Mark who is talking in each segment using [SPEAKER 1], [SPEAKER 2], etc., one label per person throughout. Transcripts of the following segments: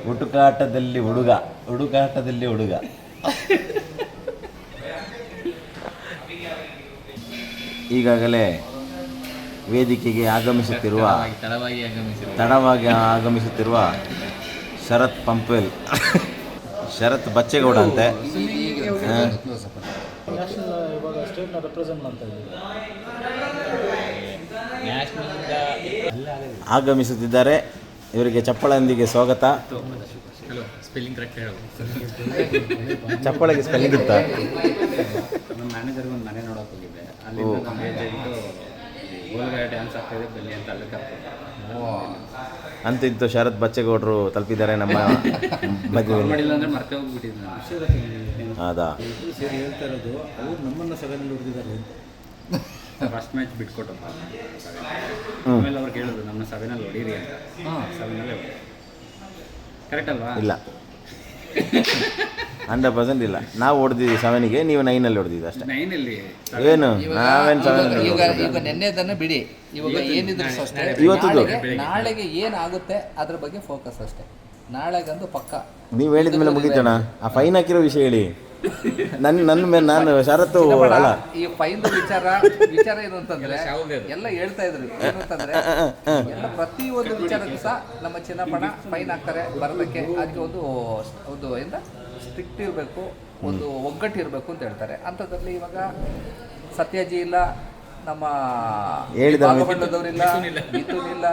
[SPEAKER 1] ಹುಡುಕಾಟದಲ್ಲಿ ಹುಡುಗ, ಹುಡುಕಾಟದಲ್ಲಿ ಹುಡುಗ. ಈಗಾಗಲೇ ವೇದಿಕೆಗೆ ತಡವಾಗಿ ಆಗಮಿಸುತ್ತಿರುವ ಶರತ್ ಪಂಪೇಲ್, ಶರತ್ ಬಚ್ಚೇಗೌಡ ಅಂತೆ ಆಗಮಿಸುತ್ತಿದ್ದಾರೆ. ಇವರಿಗೆ ಚಪ್ಪಳದೊಂದಿಗೆ ಸ್ವಾಗತ. ಚಪ್ಪಳಿಗೆ ಸ್ಪೆಲ್ಲಿಂಗ್ ಇತ್ತ?
[SPEAKER 2] ನಮ್ಮ ಮ್ಯಾನೇಜರ್ಗೆ ಒಂದು ಮನೆ ನೋಡೋಕೆ ಹೋಗಿದ್ದೆ, ಅಲ್ಲಿಂದ ನಮ್ಮ ಏಜೆಂಟು ಗೋಲ್ಗಡೆ ಡ್ಯಾನ್ಸ್ ಆಗ್ತಾಯಿದೆ ಬನ್ನಿ ಅಂತ ಅಲ್ಲಿ ಕರ್ಕೊಂಡು
[SPEAKER 1] ಅಂತಿಂತು ಶರತ್ ಬಚ್ಚೇಗೌಡರು ತಲುಪಿದ್ದಾರೆ ನಮ್ಮ ಮದುವೆ.
[SPEAKER 2] ಮಾಡಿಲ್ಲ ಅಂದರೆ ಮರ್ತೇ ಹೋಗ್ಬಿಟ್ಟಿದ್ದೆ.
[SPEAKER 1] ಹೌದಾ?
[SPEAKER 3] ಸರಿ ಹೇಳ್ತಾ ಇರೋದು, ಅವ್ರು ನಮ್ಮನ್ನು ಸಭೆಯಲ್ಲಿ ಹೊಡೆದಿದ್ದಾರೆ.
[SPEAKER 2] ಫಸ್ಟ್ ಮ್ಯಾಚ್ ಬಿಟ್ಕೊಟ್ಟಪ್ಪ, ಆಮೇಲೆ ಅವ್ರಿಗೆ ಹೇಳಿದ್ರು ನಮ್ಮ ಸಭೆನಲ್ಲಿ ಹೊಡೀರಿ ಅಂತ. ಸಭೆನಲ್ಲೇ ಹೊಡಿ. ಕರೆಕ್ಟ್ ಅಲ್ವಾ?
[SPEAKER 1] ಇಲ್ಲ, 100% ಇಲ್ಲ. ನಾವು ಹೊಡೆದಿದ್ದೀವಿ 7ಗೆ, ನೀವು 9ಅಲ್ಲಿ ಹೊಡೆದಿದ್ದು ಅಷ್ಟೇ.
[SPEAKER 2] 9ಅಲ್ಲಿ
[SPEAKER 1] ಏನು ನಾವೇನು 7
[SPEAKER 4] ಈಗ ನೆನ್ನೆದನ್ನು ಬಿಡಿ, ಇವಾಗ ಏನಿದ್ರು ಅಷ್ಟೇ. ನಾಳೆಗೆ ಏನಾಗುತ್ತೆ ಅದ್ರ ಬಗ್ಗೆ ಫೋಕಸ್ ಅಷ್ಟೇ. ನಾಳೆಗಂದು ಪಕ್ಕ
[SPEAKER 1] ನೀವು ಹೇಳಿದ ಮೇಲೆ ಮುಗಿತೋಣ. ಆ ಫೈನ್ ಹಾಕಿರೋ ವಿಷಯ ಹೇಳಿ. ನನ್ನ ಮೇಲೆ ನಾನು ಶರತ್ತು ಅಲ್ಲ,
[SPEAKER 4] ಈ ಫೈನ್ ವಿಚಾರ ಏನು ಅಂತಂದ್ರೆ ಎಲ್ಲ ಹೇಳ್ತಾ ಇದ್ರು. ಏನು ಅಂತಂದ್ರೆ ಎಲ್ಲ ಪ್ರತಿಯೊಂದು ವಿಚಾರಕ್ಕೂ ಸಹ ನಮ್ಮ ಚಿನ್ನಪ್ಪಣ ಫೈನ್ ಹಾಕ್ತಾರೆ ಬರೋದಕ್ಕೆ. ಅದಕ್ಕೆ ಒಂದು ಎಂತ ಸ್ಟ್ರಿಕ್ಟ್ ಇರಬೇಕು, ಒಂದು ಒಗ್ಗಟ್ಟು ಇರಬೇಕು ಅಂತ ಹೇಳ್ತಾರೆ. ಅಂಥದ್ರಲ್ಲಿ ಇವಾಗ ಸತ್ಯಾಜಿ ಇಲ್ಲ, ನಮ್ಮ ಭಾಗಮಂಡಲದವರಿಲ್ಲ, ಮಿಥುನ್ ಇಲ್ಲ,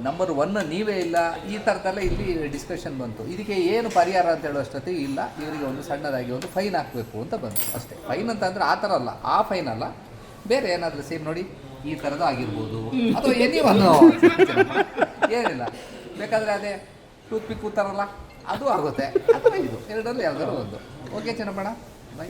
[SPEAKER 4] ನಂಬರ್ 1 ನೀವೇ ಇಲ್ಲ. ಈ ಥರದ್ದೆಲ್ಲ ಇಲ್ಲಿ ಡಿಸ್ಕಷನ್ ಬಂತು. ಇದಕ್ಕೆ ಏನು ಪರಿಹಾರ ಅಂತ ಹೇಳೋಷ್ಟೊತ್ತಿಗೆ ಇಲ್ಲ, ಇವರಿಗೆ ಒಂದು ಸಣ್ಣದಾಗಿ ಒಂದು ಫೈನ್ ಹಾಕಬೇಕು ಅಂತ ಬಂತು ಅಷ್ಟೇ. ಫೈನ್ ಅಂತ ಅಂದರೆ ಆ ಥರ ಅಲ್ಲ, ಆ ಫೈನ್ ಅಲ್ಲ, ಬೇರೆ ಏನಾದರೂ ಸೇಮ್ ನೋಡಿ ಈ ಥರದ್ದು ಆಗಿರ್ಬೋದು, ಅಥವಾ ಎನಿವನ್ನು ಏನಿಲ್ಲ. ಬೇಕಾದರೆ ಅದೇ ಟೂತ್ ಪಿಕ್ ಕೂತಾರಲ್ಲ ಅದು ಆಗುತ್ತೆ, ಅಥವಾ ಇದು ಎರಡರಲ್ಲಿ ಯಾವ್ದಾದ್ರು ಒಂದು. ಓಕೆ ಚಿನ್ನಪ್ಪಣ, ಬೈ.